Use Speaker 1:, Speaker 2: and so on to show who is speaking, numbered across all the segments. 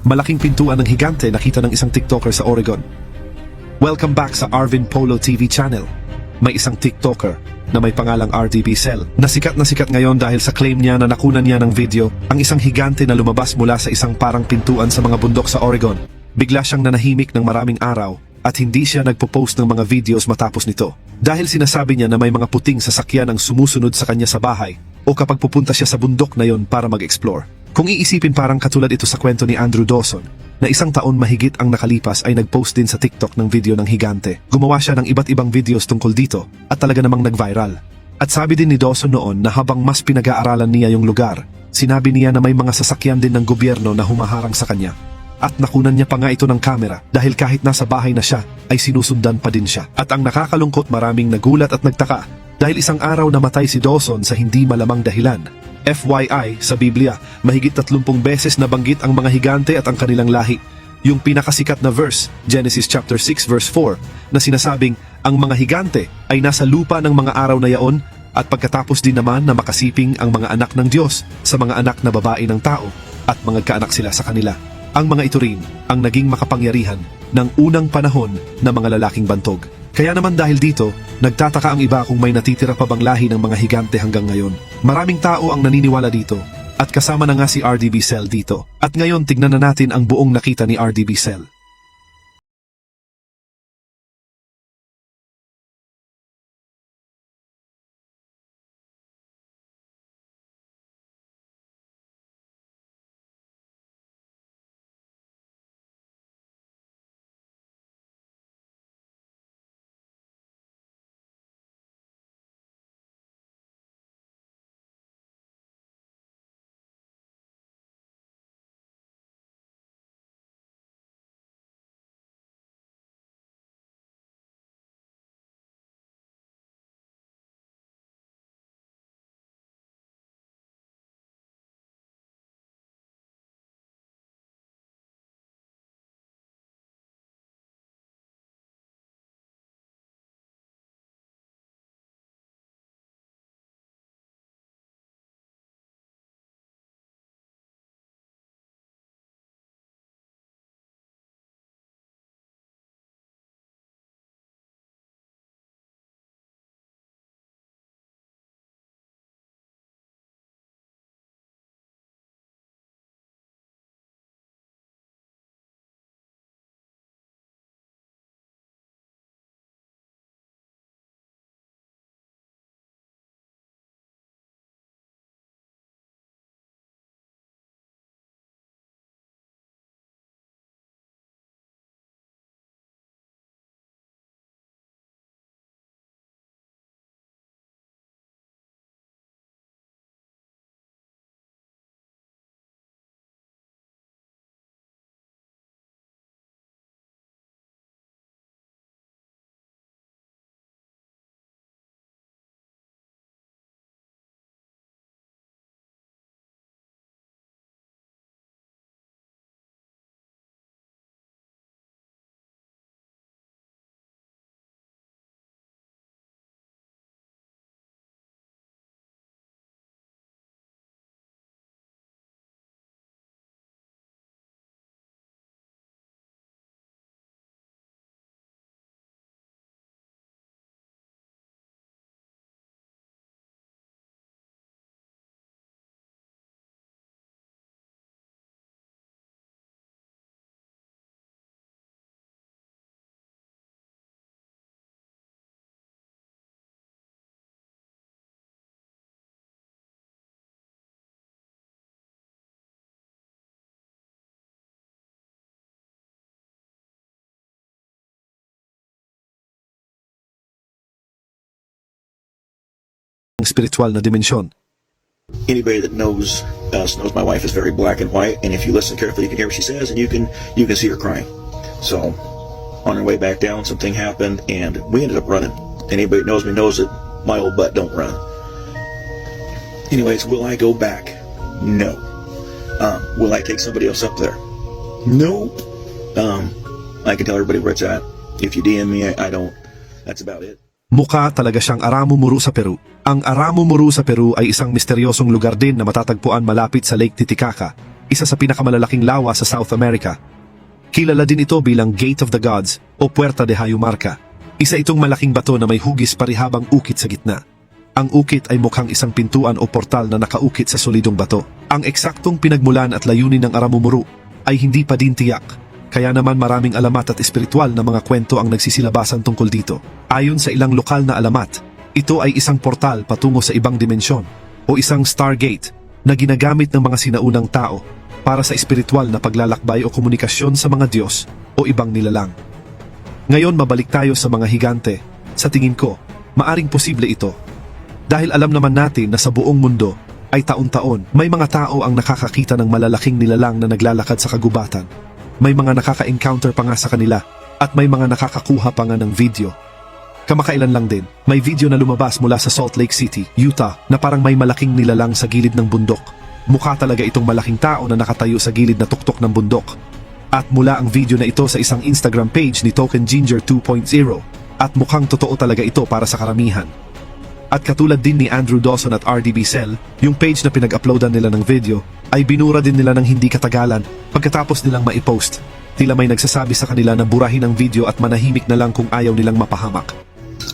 Speaker 1: Malaking pintuan ng higante nakita ng isang TikToker sa Oregon. Welcome back sa Arvin Polo TV channel. May isang TikToker na may pangalang RDB Cell na sikat ngayon dahil sa claim niya na nakunan niya ng video ang isang higante na lumabas mula sa isang parang pintuan sa mga bundok sa Oregon. Bigla siyang nanahimik ng maraming araw at hindi siya nagpo-post ng mga videos matapos nito. Dahil sinasabi niya na may mga puting sasakyan ang sumusunod sa kanya sa bahay o kapag pupunta siya sa bundok na yon para mag-explore. Kung iisipin parang katulad ito sa kwento ni Andrew Dawson, na isang taon mahigit ang nakalipas ay nag-post din sa TikTok ng video ng higante. Gumawa siya ng iba't ibang videos tungkol dito at talaga namang nag-viral. At sabi din ni Dawson noon na habang mas pinag-aaralan niya yung lugar, sinabi niya na may mga sasakyan din ng gobyerno na humaharang sa kanya. At nakunan niya pa nga ito ng kamera dahil kahit nasa bahay na siya ay sinusundan pa din siya. At ang nakakalungkot, maraming nagulat at nagtaka dahil isang araw namatay si Dawson sa hindi malamang dahilan. FYI, sa Biblia, mahigit 30 beses nabanggit ang mga higante at ang kanilang lahi. Yung pinakasikat na verse, Genesis chapter 6 verse 4, na sinasabing ang mga higante ay nasa lupa ng mga araw na yaon at pagkatapos din naman na makasiping ang mga anak ng Diyos sa mga anak na babae ng tao at mga kaanak sila sa kanila. Ang mga ito rin ang naging makapangyarihan ng unang panahon na mga lalaking bantog. Kaya naman dahil dito, nagtataka ang iba kung may natitira pa bang lahi ng mga higante hanggang ngayon. Maraming tao ang naniniwala dito at kasama na nga si RDB Cell dito. At ngayon tignan na natin ang buong nakita ni RDB Cell. Spiritual na dimensyon.
Speaker 2: Anybody that knows us knows my wife is very black and white, and if you listen carefully, you can hear what she says, and you can see her crying. So, on our way back down, something happened, and we ended up running. Anybody that knows me knows that my old butt don't run. Anyways, will I go back? No. Will I take somebody else up there? No. I can tell everybody where it's at. If you DM me, I don't. That's about it.
Speaker 1: Mukha talaga siyang Aramumuru sa Peru. Ang Aramumuru sa Peru ay isang misteryosong lugar din na matatagpuan malapit sa Lake Titicaca, isa sa pinakamalalaking lawa sa South America. Kilala din ito bilang Gate of the Gods o Puerta de Hayumarca. Isa itong malaking bato na may hugis parihabang ukit sa gitna. Ang ukit ay mukhang isang pintuan o portal na nakaukit sa solidong bato. Ang eksaktong pinagmulan at layunin ng Aramumuru ay hindi pa din tiyak. Kaya naman maraming alamat at espiritual na mga kwento ang nagsisilabasan tungkol dito. Ayon sa ilang lokal na alamat, ito ay isang portal patungo sa ibang dimensyon o isang stargate na ginagamit ng mga sinaunang tao para sa espiritual na paglalakbay o komunikasyon sa mga Diyos o ibang nilalang. Ngayon mabalik tayo sa mga higante. Sa tingin ko, maaring posible ito. Dahil alam naman natin na sa buong mundo ay taon-taon may mga tao ang nakakakita ng malalaking nilalang na naglalakad sa kagubatan. May mga nakaka-encounter pa nga sa kanila at may mga nakakakuha pa nga ng video. Kamakailan lang din, may video na lumabas mula sa Salt Lake City, Utah na parang may malaking nilalang sa gilid ng bundok. Mukha talaga itong malaking tao na nakatayo sa gilid na tuktok ng bundok. At mula ang video na ito sa isang Instagram page ni Token Ginger 2.0 at mukhang totoo talaga ito para sa karamihan. At katulad din ni Andrew Dawson at RDB Cell, yung page na pinag-uploadan nila ng video ay binura din nila ng hindi katagalan pagkatapos nilang maipost. Tila may nagsasabi sa kanila na burahin ang video at manahimik na lang kung ayaw nilang mapahamak.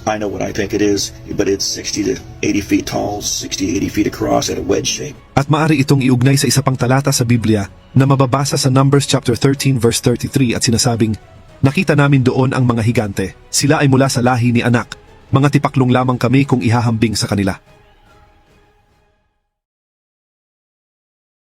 Speaker 2: I know what I think it is, but it's 60 to 80 feet tall, 60 to 80 feet across at a wedge shape.
Speaker 1: At maaari itong iugnay sa isa pang talata sa Biblia na mababasa sa Numbers chapter 13 verse 33 at sinasabing, "Nakita namin doon ang mga higante. Sila ay mula sa lahi ni Anak. Mga tipaklong lamang kami kung ihahambing sa kanila."